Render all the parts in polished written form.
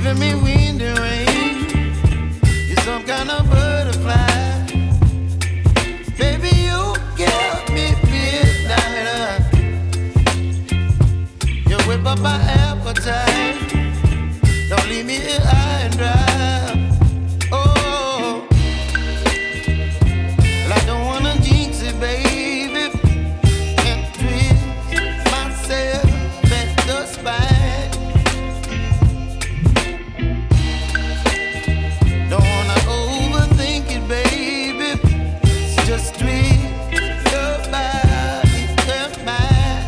giving me wind and rain. You're some kind of butterfly. Baby, you give me midnight. You whip up my appetite. Don't leave me here high and dry. Oh, well, I don't wanna jinx it, baby. Can't twist myself at the spine. Don't wanna overthink it, baby. It's just twist your body and mine.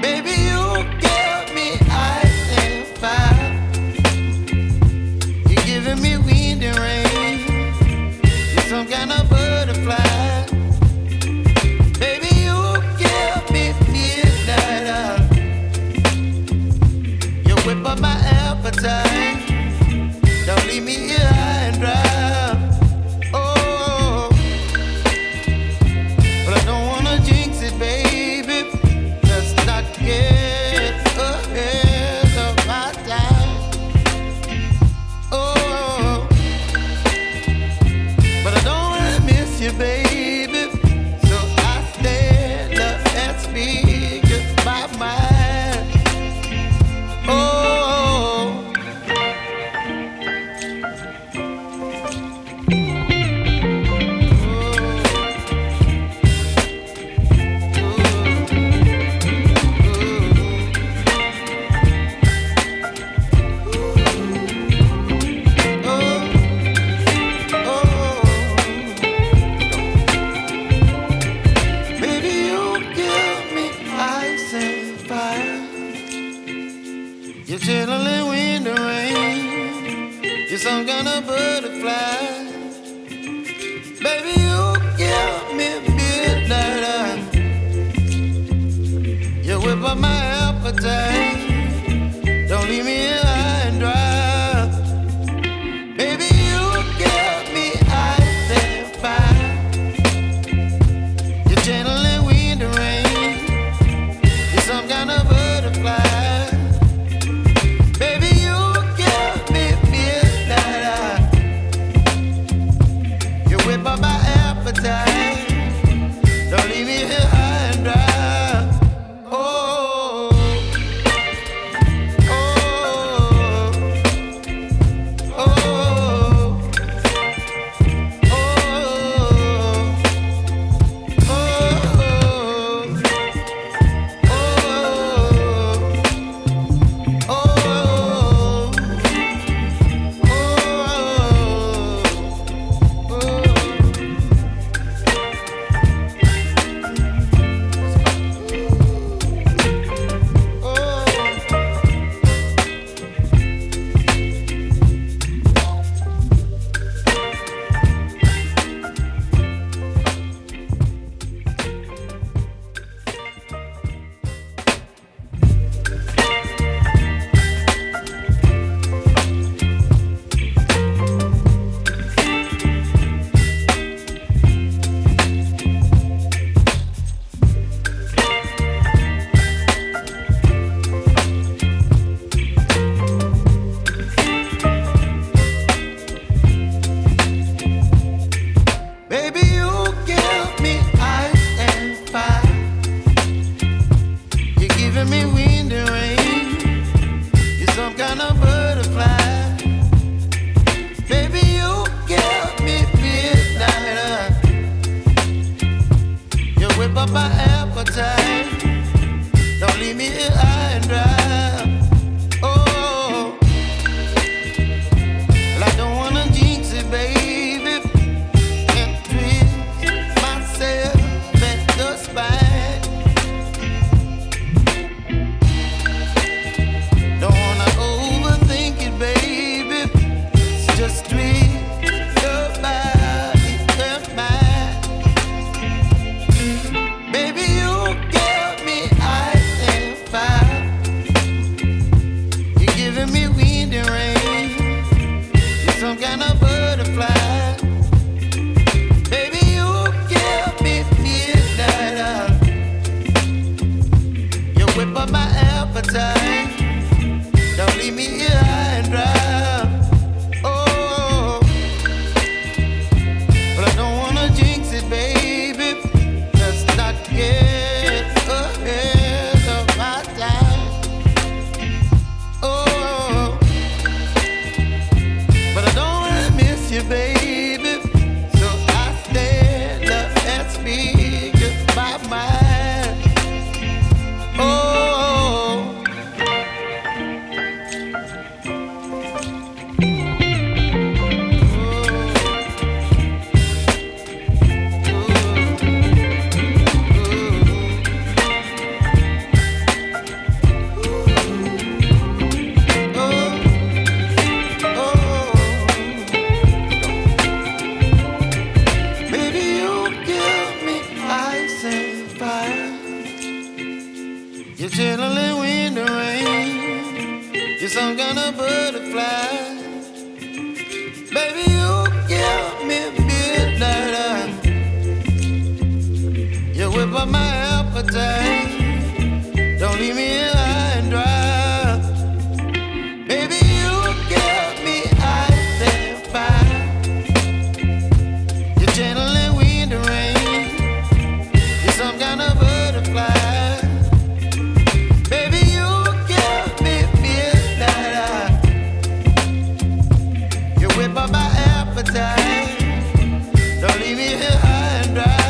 Baby, you give me ice and fire. You're giving me wind and rain. You're some kind of butterfly. Baby, you give me midnight. You whip up my appetite. Don't leave me here high and dry. Oh, but I don't wanna jinx it, baby. Let's not get ahead of my time. Oh, but I don't wanna miss you, baby. So I stand up and speak my mind. Oh. Baby, you give me ice and fire. You're chilling wind and rain. You're some kind of butterfly. Baby, you give me midnight. You whip up my appetite. Don't leave me here high and dry. Baby, you give me ice and fire. You're channeling wind and rain. You're some kind of butterfly. Baby, you give me midnight. You whip up my appetite. Don't leave me here high and dry. Oh, oh, oh, oh, baby, you give me ice and fire. You're giving me wind and rain. You're some kind of butterfly. Baby, you give me midnight. You whip up my appetite. Don't leave me here high and dry. Oh, well, I don't wanna jinx it, baby. Can't twist myself at the spine. Don't wanna overthink it, baby. It's just twist your body and mine. Baby, you give me ice and fire. You're giving me wind and rain. You're some kind of butterfly. Baby, you give me midnight. You whip up my appetite. Don't leave You're some kind of butterfly. Baby, you give me midnight. You whip up my appetite. Don't leave me here high and dry. Baby, you give me ice and fire. You're gentle and wind and rain. You're some kind of butterfly. Baby, you give me midnight. You whip up my appetite. Don't leave me here high and dry.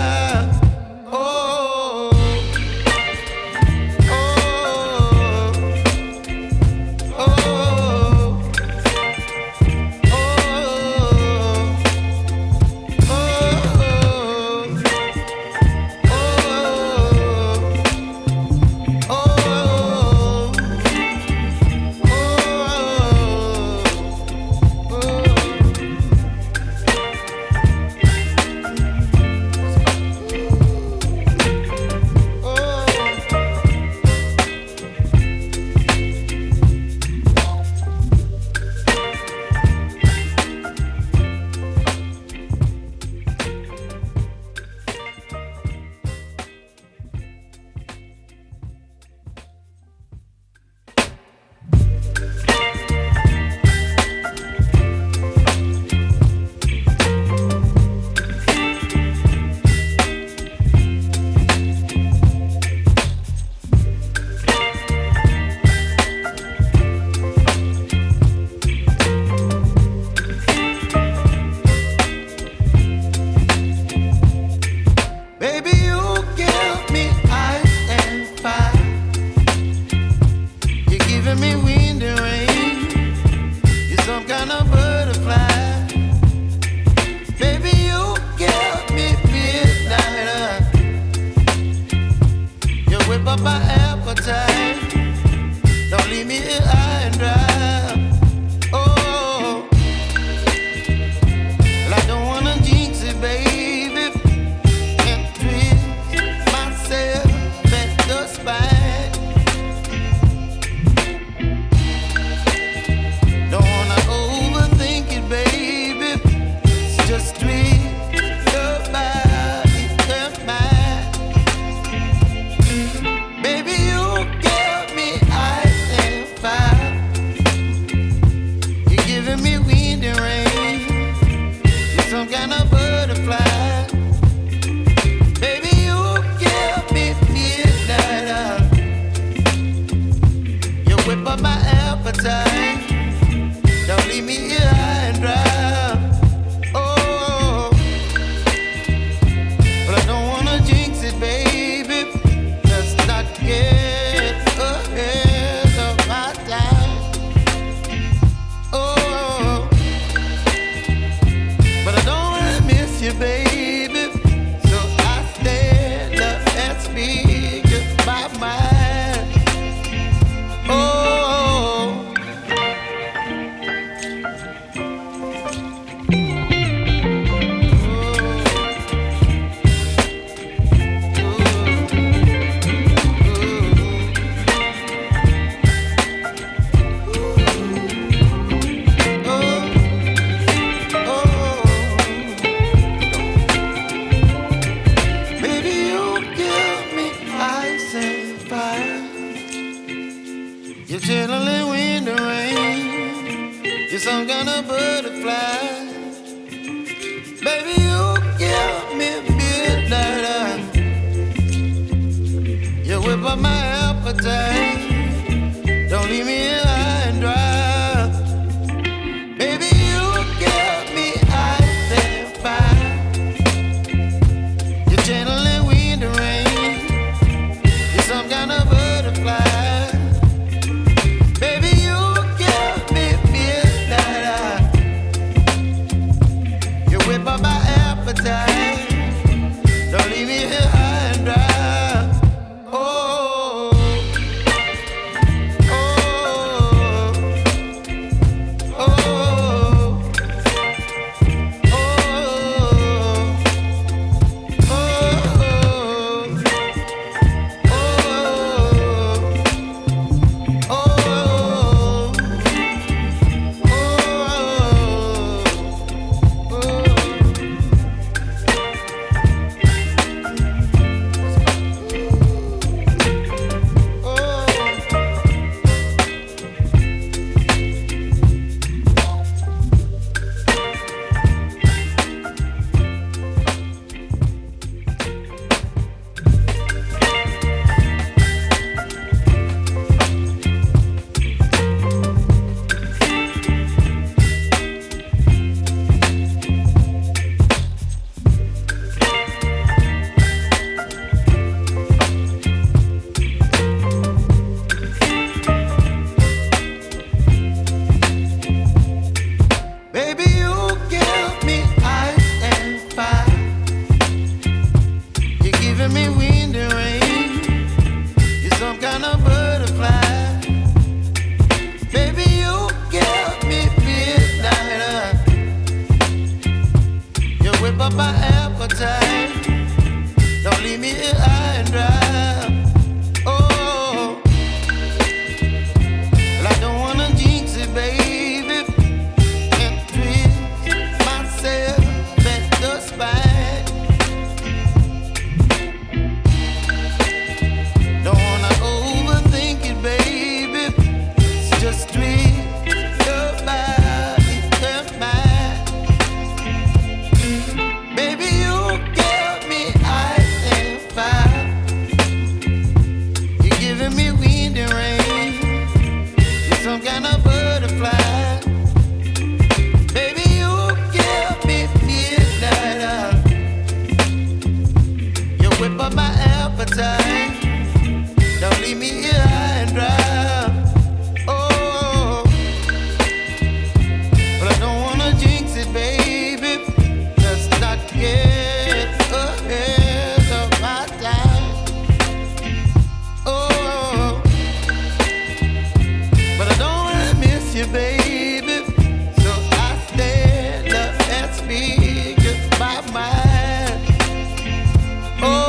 some kind of butterfly. Baby, you give me midnight. You whip up my appetite. Don't leave me here high and dry. Oh, but I don't wanna jinx it, baby. Let's not get ahead of my time. Oh, but I don't wanna miss you, baby. So I stand up and speak my mind. Oh.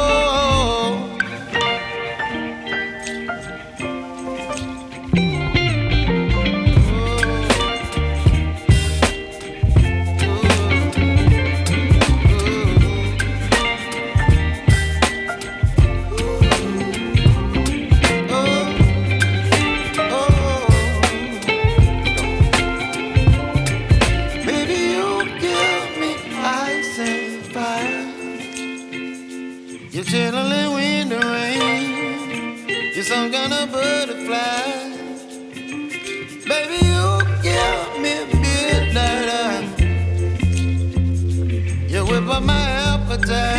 You're chilling when the rain. You're some kind of butterfly. Baby, you give me midnight. You whip up my appetite.